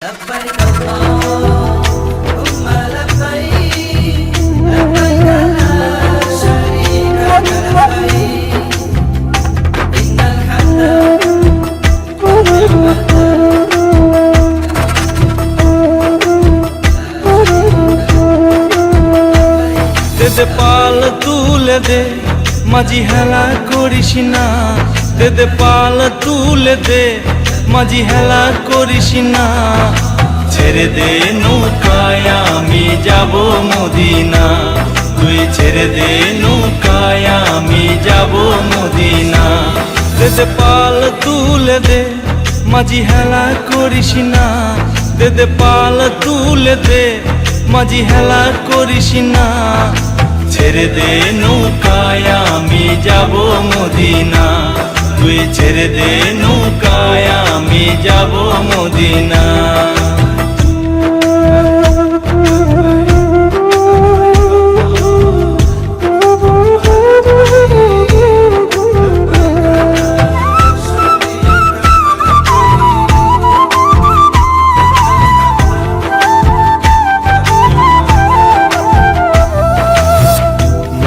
لبيك اللهم لبيك لبيك لا شريك لك لبيك إن الحمد দে পাল তুলে দে মাঝি হেলা করিস না, দে পাল তুলে দে মাঝি হেলা করিস না। ছেড়ে দে নৌকায় আমি যাব মদিনা, তুই ছেড়ে দে নৌকায় আমি যাব মদিনা। দে পাল তুলে দে মাঝি হেলা করিস না, দে পাল তুলে দে মাঝি হেলা করিস না। ছেড়ে দে নৌকায় আমি যাব মদিনা, তুই ছেড়ে দে নৌকায় আমি যাব মদিনা।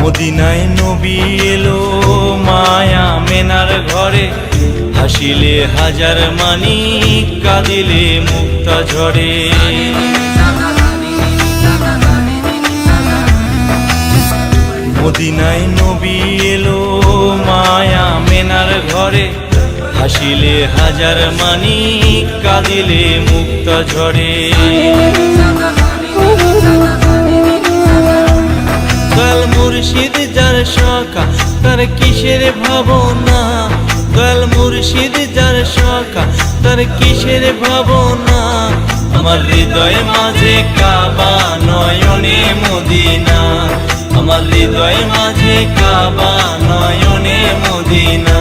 মদিনায় নবী এলো মায়া মেনার ঘরে, হাসিলে হাজার মানি কাঁদিলে মুক্তা ঝরে। মদিনায় নবী এলো মায়া মেনার ঘরে, হাসিলে হাজার মানি কাঁদিলে মুক্তা ঝরে। দয়াল মুর্শিদ যার সখা তার কিসের ভাবনা, দয়াল মুর্শিদ যার সখা তার কিসের ভাবনা। আমার হৃদয় মাঝে কাবা নয়নে মদিনা, আমার হৃদয় মাঝে কাবা নয়নে মদিনা।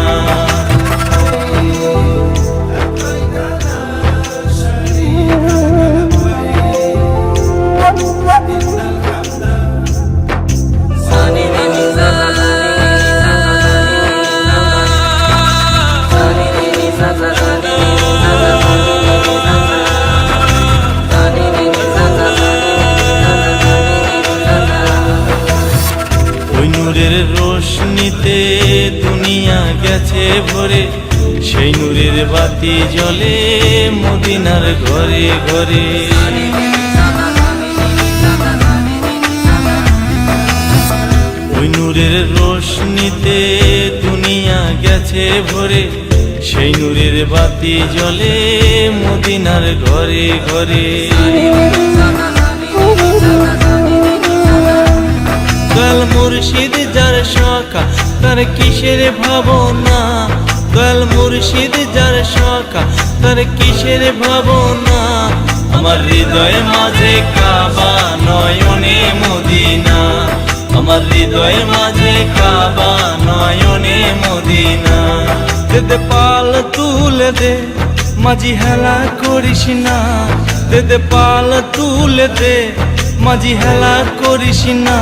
নূরের রোশনীতে দুনিয়া গেছে ভরে, সেই নূরের বাতি জ্বলে মদিনার ঘরে ঘরে। ওই নূরের রোশনীতে দুনিয়া গেছে ভরে, সেই নূরের বাতি জ্বলে মদিনার ঘরে ঘরে। দয়াল মুর্শিদ যার সখা তার কিসের ভাবনা, দয়াল মুর্শিদ যার সখা তার কিসের ভাবনা। আমার হৃদয় মাঝে কাবা নয়নে মদিনা, আমার হৃদয় মাঝে কাবা নয়নে মদিনা। দে পাল তুলে দে মাঝি হেলা করিস না, দে পাল তুলে দে মাঝি হেলা করিস না।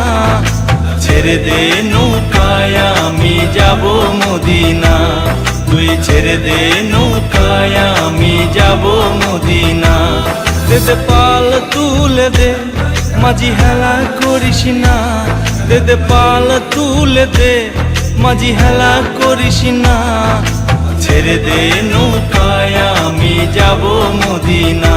ছেড়ে দে নৌকায় আমি যাব মদিনা, তুই ছেড়ে দে নৌকায় আমি যাব মদিনা। দে পাল তুলে দে মাঝি হেলা করিস না, দে পাল তুলে দে মাঝি হেলা করিস না। ছেড়ে দে নৌকায় আমি যাব মদিনা,